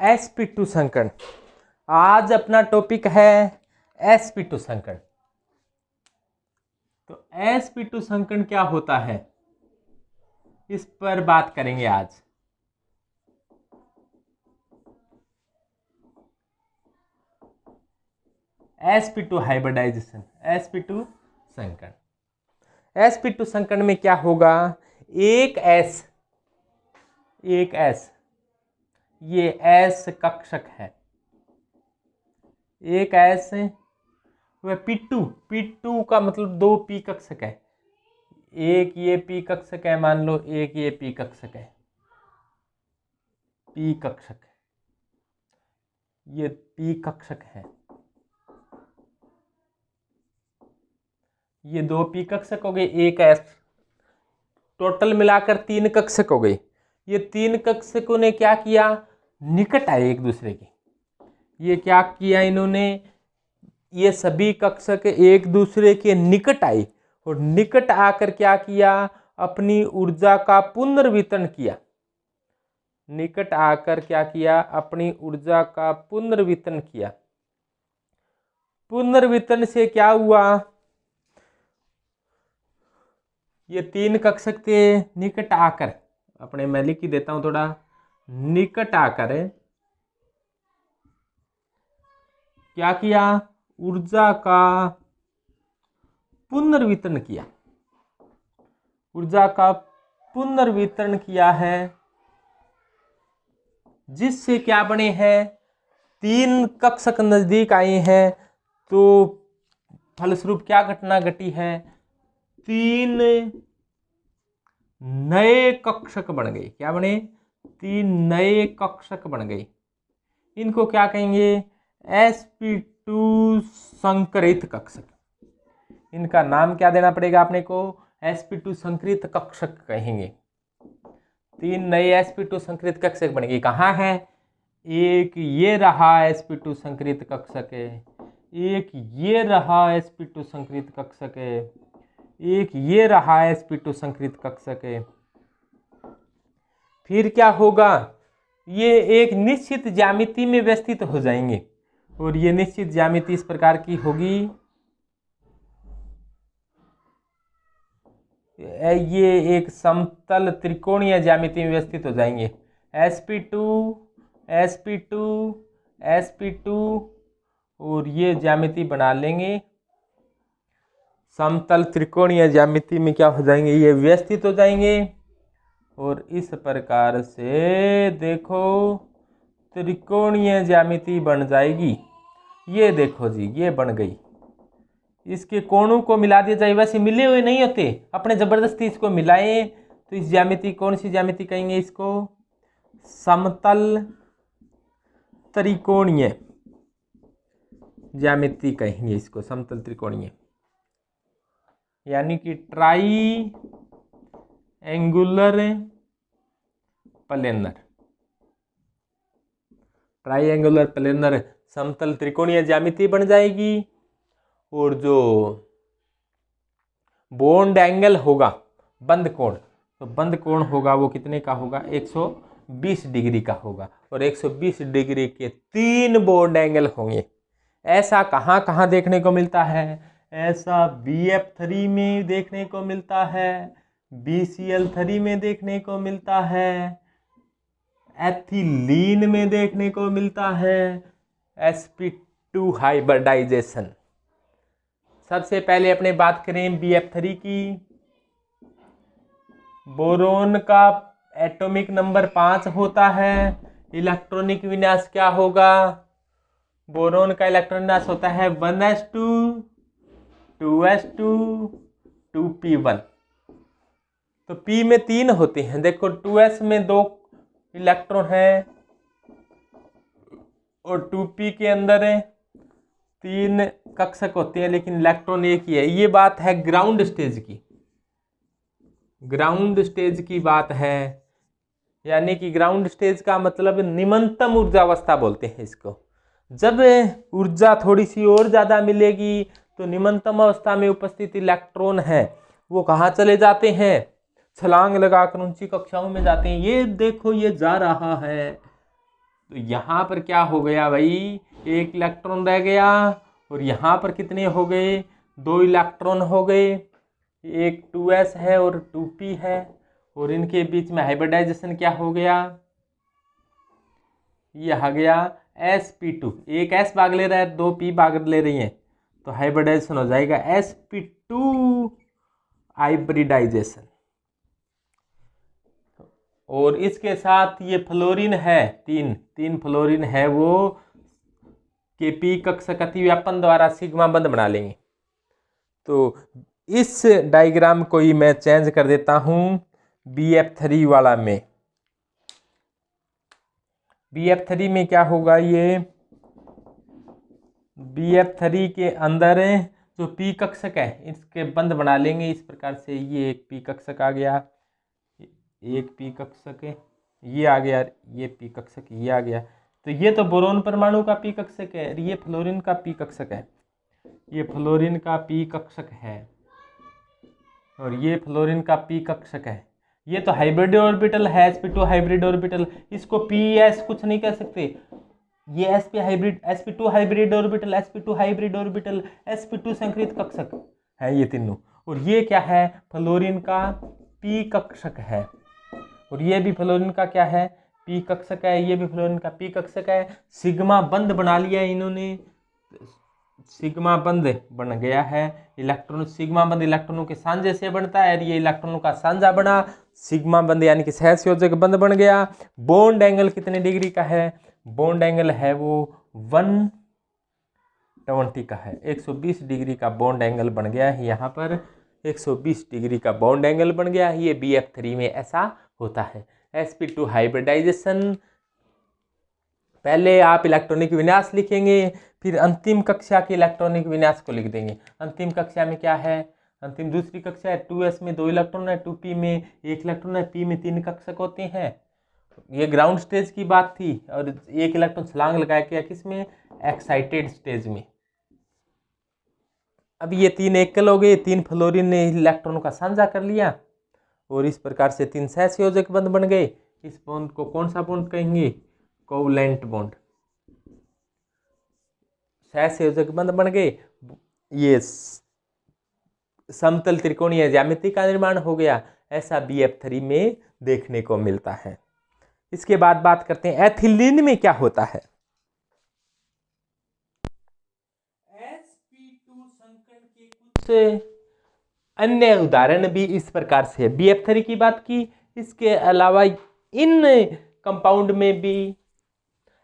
sp2 संकरण। आज अपना टॉपिक है sp2 संकरण। तो sp2 संकरण क्या होता है, इस पर बात करेंगे आज। sp2 हाइब्रिडाइजेशन, sp2 संकरण। sp2 संकरण में क्या होगा, एक S ये S कक्षक है, एक S वह P2 का मतलब दो P कक्षक है, एक ये P कक्षक है, मान लो एक ये P कक्षक है, P कक्षक, ये P कक्षक है, ये दो P कक्षक हो गए, एक S, टोटल मिलाकर तीन कक्षक हो गए। ये तीन कक्षकों ने क्या किया, निकट आए एक दूसरे के। ये क्या किया इन्होंने, ये सभी कक्षक एक दूसरे के निकट आए और निकट आकर क्या किया, अपनी ऊर्जा का पुनर्वितरण किया। निकट आकर क्या किया, अपनी ऊर्जा का पुनर्वितरण किया। पुनर्वितरण से क्या हुआ, ये तीन कक्षक थे, निकट आकर, अपने मैं लिख देता हूं थोड़ा, निकट आकर क्या किया, ऊर्जा का पुनर्वितरण किया। ऊर्जा का पुनर्वितरण किया है, जिससे क्या बने हैं, तीन कक्षक नजदीक आए हैं। तो फलस्वरूप क्या घटना घटी है, तीन नए कक्षक बन गए। क्या बने, तीन नए कक्षक बन गए। इनको क्या कहेंगे, sp2 संकरित कक्षक। इनका नाम क्या देना पड़ेगा अपने को, sp2 संकरित कक्षक कहेंगे। तीन नए sp2 संकरित कक्षक बनेंगे। कहाँ है, एक ये रहा sp2 संकरित कक्षक है, एक ये रहा sp2 संकरित कक्षक है, एक ये रहा sp2 संकरित कक्षक है। फिर क्या होगा, ये एक निश्चित ज्यामिति में व्यवस्थित हो जाएंगे और ये निश्चित ज्यामिति इस प्रकार की होगी, ये एक समतल त्रिकोणीय ज्यामिति में व्यवस्थित हो जाएंगे। sp2 sp2 sp2 और ये ज्यामिति बना लेंगे, समतल त्रिकोणीय ज्यामिति में क्या हो जाएंगे, ये व्यवस्थित हो जाएंगे। और इस प्रकार से देखो त्रिकोणीय ज्यामिति बन जाएगी। ये देखो जी, ये बन गई। इसके कोणों को मिला दिया जाए, वैसे मिले हुए नहीं होते, अपने जबरदस्ती इसको मिलाए तो इस ज्यामिति, कौन सी ज्यामिति कहेंगे इसको, समतल त्रिकोणीय ज्यामिति कहेंगे इसको, समतल त्रिकोणीय, यानी कि try angular planar. Try angular planar समतल त्रिकोणीय ज्यामिति बन जाएगी। और जो बॉन्ड एंगल होगा, बंद कोण, तो बंद कोण होगा वो कितने का होगा, 120 डिग्री का होगा। और 120 डिग्री के तीन बॉन्ड एंगल होंगे। ऐसा कहाँ कहाँ देखने को मिलता है, ऐसा BF3 में देखने को मिलता है, BCl3 में देखने को मिलता है, एथिलीन में देखने को मिलता है, sp2 हाइब्रिडाइजेशन। सबसे पहले अपने बात करें BF3 की। बोरोन का एटॉमिक नंबर 5 होता है। इलेक्ट्रॉनिक विन्यास क्या होगा, बोरोन का इलेक्ट्रॉन विन्यास होता है 1s2 2s2 2p1। तो p में तीन होते हैं, देखो 2s में दो इलेक्ट्रॉन है और 2p के अंदर तीन कक्षक होते हैं, लेकिन इलेक्ट्रॉन एक ही है। ये बात है ग्राउंड स्टेज की, ग्राउंड स्टेज की बात है। यानी कि ग्राउंड स्टेज का मतलब निम्नतम ऊर्जा अवस्था बोलते हैं इसको। जब ऊर्जा थोड़ी सी और ज़्यादा मिलेगी तो निम्नतम अवस्था में उपस्थित इलेक्ट्रॉन है वो कहाँ चले जाते हैं, छलांग लगाकर ऊंची कक्षाओं में जाते हैं। ये देखो ये जा रहा है, तो यहाँ पर क्या हो गया भाई, एक इलेक्ट्रॉन रह गया, और यहाँ पर कितने हो गए, 2 इलेक्ट्रॉन हो गए, एक 2s है और 2p है, और इनके बीच में हाइब्रिडाइजेशन क्या हो गया, ये आ गया sp2, एक s भाग ले रहा है, 2 p भाग ले रही हैं, तो हाइब्रिडाइजेशन हो जाएगा sp2 हाइब्रिडाइजेशन। और इसके साथ ये फ्लोरीन है, तीन फ्लोरीन है, वो के पी कक्षक अतिव्यापन द्वारा सिग्मा बंध बना लेंगे। तो इस डायग्राम को ही मैं चेंज कर देता हूं BF3 वाला में। BF3 में क्या होगा, ये BF3 के अंदर जो पी कक्षक है इसके बंध बना लेंगे इस प्रकार से। ये एक पी कक्षक आ गया, एक पी कक्षक है, ये आ गया, ये पी कक्षक ये आ गया। तो ये तो बोरोन परमाणु का पी कक्षक है, ये फ्लोरीन का पी कक्षक है, ये फ्लोरीन का पी कक्षक है, और ये फ्लोरीन का पी कक्षक है। ये तो हाइब्रिड ऑर्बिटल है, sp2 हाइब्रिड ऑर्बिटल, इसको ps कुछ नहीं कह सकते। ये sp hybrid, sp2 hybrid orbital, sp2 hybrid orbital, sp2 संकृत कक्षक है ये तीनों। और ये क्या है, फ्लोरीन का पी कक्षक है, और ये भी फ्लोरीन का क्या है, पी कक्षक है, ये भी फ्लोरीन का पी कक्षक है। सिग्मा बंध बना लिया इन्होंने, सिग्मा बंध बन गया है। इलेक्ट्रॉन, सिग्मा बंध इलेक्ट्रॉनों के सांझे से बनता है, ये इलेक्ट्रॉनों का सांझा बना, सिग्मा बंध यानी कि सहसंयोजक बंध बन गया। बॉन्ड एंगल कितने डिग्री का है, बॉन्ड एंगल है वो 120 का है, 120 डिग्री का बॉन्ड एंगल बन गया है। यहाँ पर 120 डिग्री का बॉन्ड एंगल बन गया है। ये BF3 में ऐसा होता है। sp2 हाइब्रिडाइजेशन, पहले आप इलेक्ट्रॉनिक विन्यास लिखेंगे, फिर अंतिम कक्षा के इलेक्ट्रॉनिक विन्यास को लिख देंगे। अंतिम कक्षा में क्या है, अंतिम दूसरी कक्षा है, 2s में 2 इलेक्ट्रॉन है, 2p में 1 इलेक्ट्रॉन है, p में 3 कक्षक होते हैं। ये ग्राउंड स्टेज की बात थी, और 1 इलेक्ट्रॉन छलांग लगाया गया किसमें, एक्साइटेड स्टेज में। अब ये 3 एकल हो गए, 3 फ्लोरीन ने इलेक्ट्रॉनों का साझा कर लिया, और इस प्रकार से 3 सहसंयोजक बंध बन गए। इस बॉन्ड को कौन सा बॉन्ड कहेंगे, कोवलेंट बॉन्ड, सहसंयोजक बंध बन गए। ये समतल त्रिकोणीय ज्यामिति का निर्माण हो गया। ऐसा BF3 में देखने को मिलता है। इसके बाद बात करते हैं एथिलीन में क्या होता है। sp2 संकरण के कुछ अन्य उदाहरण भी इस प्रकार से है। BF3 की बात की, इसके अलावा इन कंपाउंड में भी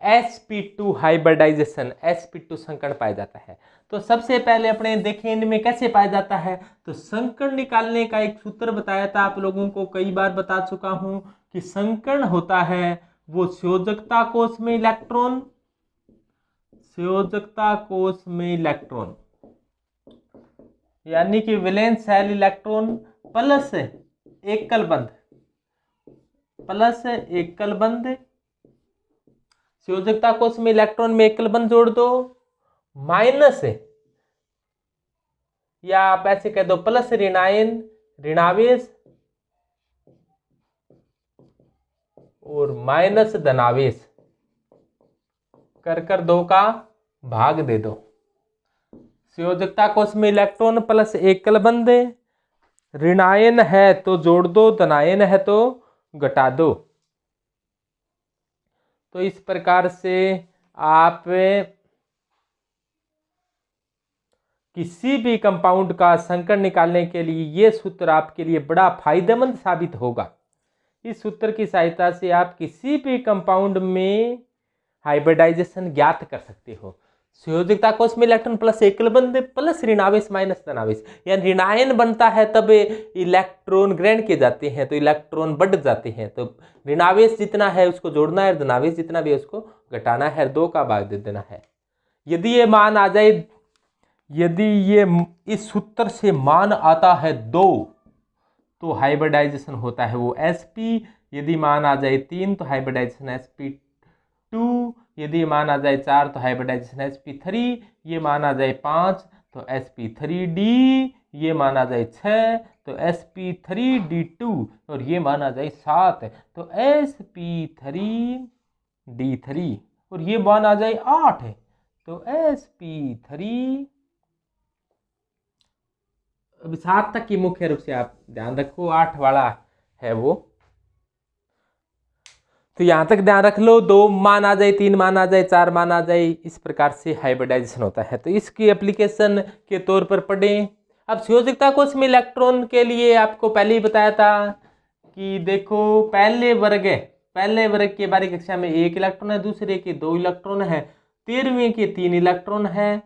sp2 हाइब्रिडाइजेशन, sp2 संकरण पाया जाता है। तो सबसे पहले अपने देखें इनमें कैसे पाया जाता है। तो संकरण निकालने का एक सूत्र बताया था, आप लोगों को कई बार बता चुका हूं कि संकरण होता है वो संयोजकता कोष में इलेक्ट्रॉन, संयोजकता कोष में इलेक्ट्रॉन यानी कि वैलेंस शेल इलेक्ट्रॉन प्लस एकल बंध, प्लस एकल बंध, संयोजकता कोष में इलेक्ट्रॉन में एकल बंध जोड़ दो, माइनस या आप ऐसे कह दो प्लस ऋणायन, ऋणावेश, और माइनस धनावेश कर 2 का भाग दे दो। संयोजकता कोष में इलेक्ट्रॉन प्लस एकल बंध, ऋणायन है तो जोड़ दो, धनायन है तो घटा दो। तो इस प्रकार से आप किसी भी कंपाउंड का संकरण निकालने के लिए ये सूत्र आपके लिए बड़ा फायदेमंद साबित होगा। इस सूत्र की सहायता से आप किसी भी कंपाउंड में हाइब्रिडाइजेशन ज्ञात कर सकते हो। संयोजकता कोष में इलेक्ट्रॉन प्लस एकल बंध प्लस ऋणावेश माइनस धनावेश, यानी ऋणायन बनता है तब इलेक्ट्रॉन ग्रहण किए जाते हैं तो इलेक्ट्रॉन बढ़ जाते हैं। तो ऋणावेश जितना है उसको जोड़ना है, धनावेश जितना भी है उसको घटाना है, 2 का भाग दे देना है। यदि ये मान आ जाए, यदि ये इस सूत्र से मान आता है 2 तो हाइब्रिडाइजेशन होता है वो sp। यदि मान आ जाए 3 तो हाइब्रिडाइजेशन sp2। यदि मान आ जाए 4 तो हाइब्रिडाइजेशन sp3। ये मान आ जाए 5 तो sp3d। ये मान आ जाए 6 तो sp3d2, और ये मान आ जाए 7 तो sp3 D3 और ये बॉन्ड आ जाए 8 है तो sp3। अब 7 तक की मुख्य रूप से आप ध्यान रखो, 8 वाला है वो, तो यहां तक ध्यान रख लो। 2 मान आ जाए, 3 मान आ जाए, 4 मान आ जाए, इस प्रकार से हाइब्रिडाइजेशन होता है। तो इसकी एप्लीकेशन के तौर पर पढ़ें। अब संयोजकता कोष में इलेक्ट्रॉन के लिए आपको पहले ही बताया था कि देखो पहले वर्ग के बारी कक्षा में 1 इलेक्ट्रॉन है, दूसरे के 2 इलेक्ट्रॉन है, 13वें के 3 इलेक्ट्रॉन है।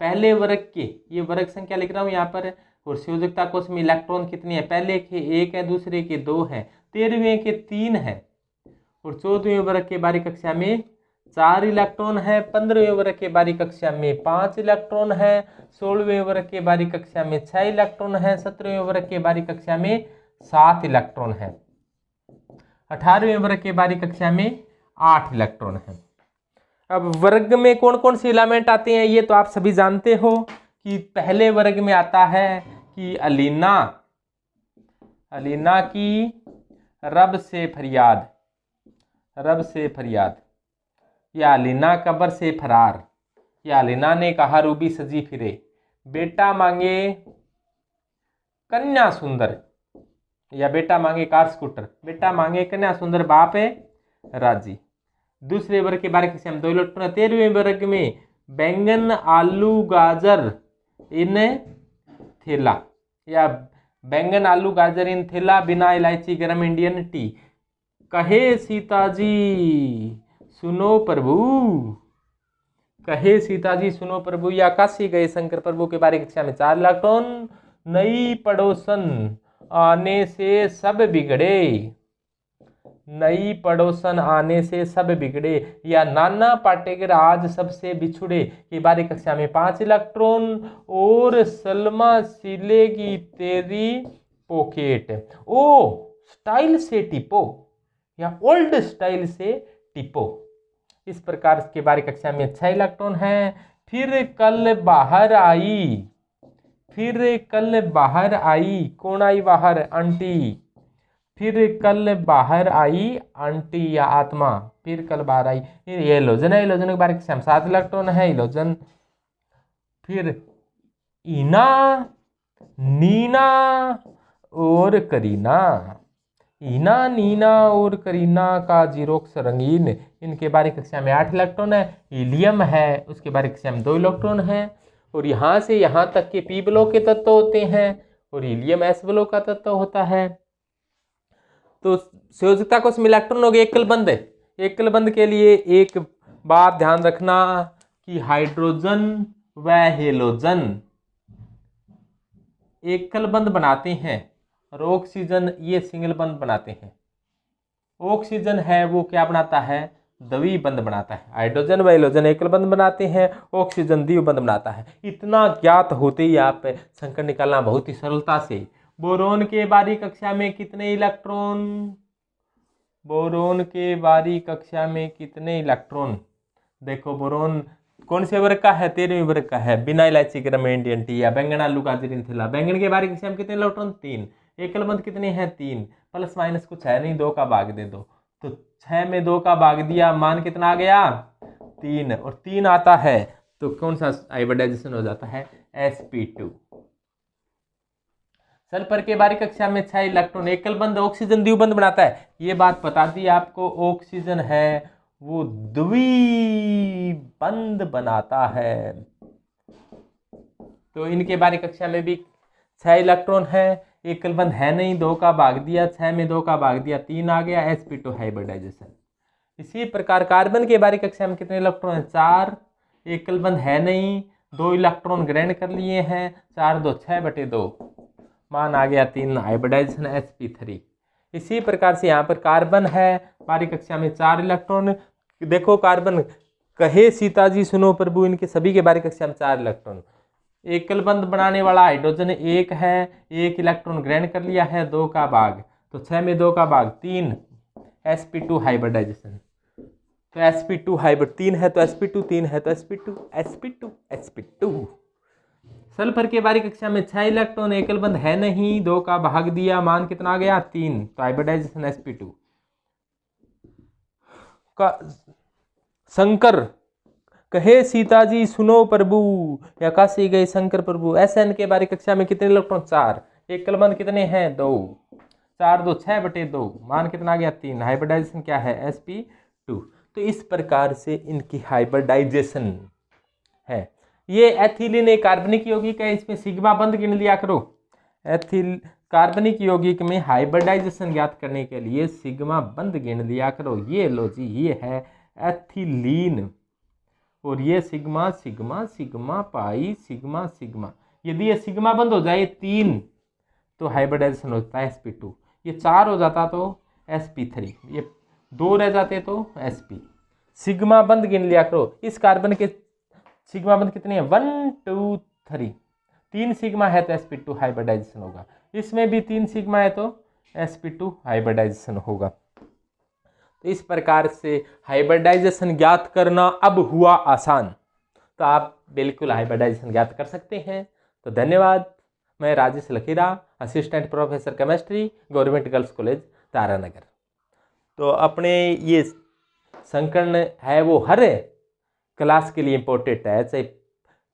पहले वर्ग के, ये वर्ग संख्या लिख रहा हूं यहाँ पर, और संयोजकता कोष में इलेक्ट्रॉन कितने हैं, पहले के 1 है, दूसरे के 2 है, 13वें के 3 है, और 14वें वर्ग के बारी कक्षा में 4 इलेक्ट्रॉन है, 15वें वर्ग के बारी कक्षा में 5 इलेक्ट्रॉन है, 16वें वर्ग के बारी कक्षा में 6 इलेक्ट्रॉन है, 17वें वर्ग के बारी कक्षा में 7 इलेक्ट्रॉन है, 18वें वर्ग के बारी कक्षा में 8 इलेक्ट्रॉन है। अब वर्ग में कौन कौन से एलिमेंट आते हैं ये तो आप सभी जानते हो कि पहले वर्ग में आता है कि अलीना की रब से फरियाद, या अलीना कब्र से फरार, या अलीना ने कहा रूबी सजी फिरे, बेटा मांगे कन्या सुंदर, या बेटा मांगे कार स्कूटर, बेटा मांगे कन्या सुंदर बाप है राजी। दूसरे वर्ग के बारे में 2 इलेक्ट्रॉन। 13वें वर्ग में बैंगन आलू गाजर इन थैला, या बैंगन आलू गाजर इन थैला, बिना इलायची गरम इंडियन टी, कहे सीता जी सुनो प्रभु, या काशी गए शंकर प्रभु के बारे कक्षा में 4 इलेक्ट्रॉन। नई पड़ोसन आने से सब बिगड़े, या नाना पाटेकर आज सबसे बिछुड़े के बारे कक्षा में 5 इलेक्ट्रॉन, और सलमा सिलेगी तेरी पॉकेट, ओ स्टाइल से टिपो, या ओल्ड स्टाइल से टिपो, इस प्रकार के बारे कक्षा में 6 इलेक्ट्रॉन है। फिर कल बाहर आई, कौन आई बाहर, आंटी, फिर कल बाहर आई आंटी या आत्मा, फिर कल बाहर आई, ये एलोजन है, एलोजन के बारे कक्षा में 7 इलेक्ट्रॉन है, एलोजन। फिर ईना, नीना और करीना, ईना, नीना और करीना का जीरोक्स रंगीन, इनके बारे कक्षा में 8 इलेक्ट्रॉन है। हीलियम है, उसके बारे कक्षा में 2 इलेक्ट्रॉन है, और यहाँ से यहाँ तक के पी ब्लॉक के तत्व होते हैं, और हीलियम एस ब्लॉक का तत्व होता है। तो संयोजकता कोष में इलेक्ट्रॉन हो गए एकल बंध के लिए एक बात ध्यान रखना कि हाइड्रोजन व हेलोजन एकल बंध बनाते हैं, और ऑक्सीजन ये सिंगल बंध बनाते हैं। ऑक्सीजन है वो क्या बनाता है, द्वि बंध बनाता है। हाइड्रोजन व हेलोजन एकल बंध बनाते हैं, ऑक्सीजन द्वि बंध बनाता है। इतना ज्ञात होते ही आप संकर निकालना बहुत ही सरलता से। बोरोन के बारी कक्षा में कितने इलेक्ट्रॉन, बोरोन के बारी कक्षा में कितने इलेक्ट्रॉन, देखो बोरोन कौन से वर्ग का है, 13वें वर्ग का है, बिना इलायची गरम इंडियन टी, या बैंगन आलू गाजर इन थैला। बैंगन के बारी कक्षा में कितने इलेक्ट्रॉन, 3, एकल बंध कितने हैं, 3, प्लस माइनस कुछ है नहीं, 2 का भाग दे दो, तो 6 में 2 का भाग दिया, मान कितना आ गया, 3, और 3 आता है तो कौन सा हाइब्रिडाइजेशन हो जाता है, sp2। सल्फर के बारी कक्षा में 6 इलेक्ट्रॉन, एकल बंध ऑक्सीजन द्विबंध बनाता है, ये बात बता दी आपको। ऑक्सीजन है वो द्विबंध बनाता है, तो इनके बारी कक्षा में भी 6 इलेक्ट्रॉन है, एकल बंध है नहीं, 2 का भाग दिया, 6 में 2 का भाग दिया, 3 आ गया, sp2 हाइब्रिडाइजेशन। इसी प्रकार कार्बन के बारी कक्षा में कितने इलेक्ट्रॉन है, 4, एकल बंध है नहीं, 2 इलेक्ट्रॉन ग्रहण कर लिए हैं, 4 2 6/2, मान आ गया 3, हाइब्रिडाइजेशन sp3। इसी प्रकार से यहाँ पर कार्बन है, बारी कक्षा में 4 इलेक्ट्रॉन। देखो कार्बन कहे सीता जी सुनो प्रभु, इनके सभी के बारी कक्षा में 4 इलेक्ट्रॉन। एकल बंध बनाने वाला हाइड्रोजन 1 है, 1 इलेक्ट्रॉन ग्रहण कर लिया है, 2 का भाग, तो 6 में 2 का भाग 3, sp2 हाइब्रिडाइजेशन। तो sp2 हाइब्रिड 3 है तो sp2, 3 है तो sp2। सल्फर के बारी कक्षा में 6 इलेक्ट्रॉन, एकल बंध है नहीं, 2 का भाग दिया, मान कितना आ गया, 3, तो हाइब्रिडाइजेशन sp2। का शंकर कहे सीता जी सुनो प्रभु, या काशी गए शंकर प्रभु। SN के बारे कक्षा में कितने इलेक्ट्रॉन? 4। एक कलबंध कितने हैं? 2। 4 2 6/2, मान कितना आ गया? 3। हाइब्रिडाइजेशन क्या है? sp2। तो इस प्रकार से इनकी हाइब्रिडाइजेशन है। ये एथिलीन एक कार्बनिक यौगिक है, इसमें सिग्मा बंध गिन लिया करो। एथिल कार्बनिक यौगिक में हाइब्रिडाइजेशन ज्ञात करने के लिए सिग्मा बंध गिन लिया करो। ये लो जी, ये है एथिलीन, और ये sigma sigma sigma pi sigma sigma. यदि ये सिग्मा बंद हो जाए 3 तो हाइब्रिडाइजेशन होता है sp2। ये 4 हो जाता तो sp3, ये 2 रह जाते तो sp। सिग्मा बंद गिन लिया करो। इस कार्बन के सिग्मा बंद कितने हैं? 1 2 3। 3 सिग्मा है तो sp2 हाइब्रिडाइजेशन होगा। इसमें भी 3 सिग्मा है तो sp2 हाइब्रिडाइजेशन होगा। तो इस प्रकार से हाइब्रिडाइजेशन ज्ञात करना अब हुआ आसान। तो आप बिल्कुल हाइब्रिडाइजेशन ज्ञात कर सकते हैं। तो धन्यवाद। मैं Rajesh Lakhera, assistant professor chemistry, government girls college Taranagar. तो अपने ये संकलन है वो हर क्लास के लिए इम्पोर्टेंट है, चाहे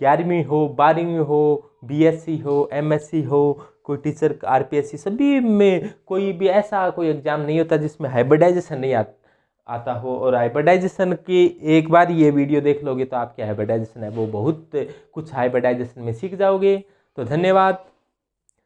11वीं हो, 12वीं हो, BSc हो, MSc हो, कोई टीचर RPSC, सभी में कोई भी ऐसा कोई एग्जाम नहीं होता जिसमें हाइब्रिडाइजेशन नहीं आता हो। और हाइब्रिडाइजेशन की एक बार ये वीडियो देख लोगे तो आपकी हाइब्रिडाइजेशन है वो बहुत कुछ हाइब्रिडाइजेशन में सीख जाओगे। तो धन्यवाद,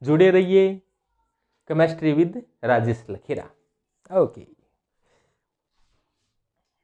जुड़े रहिए chemistry with Rajesh Lakhera. Okay.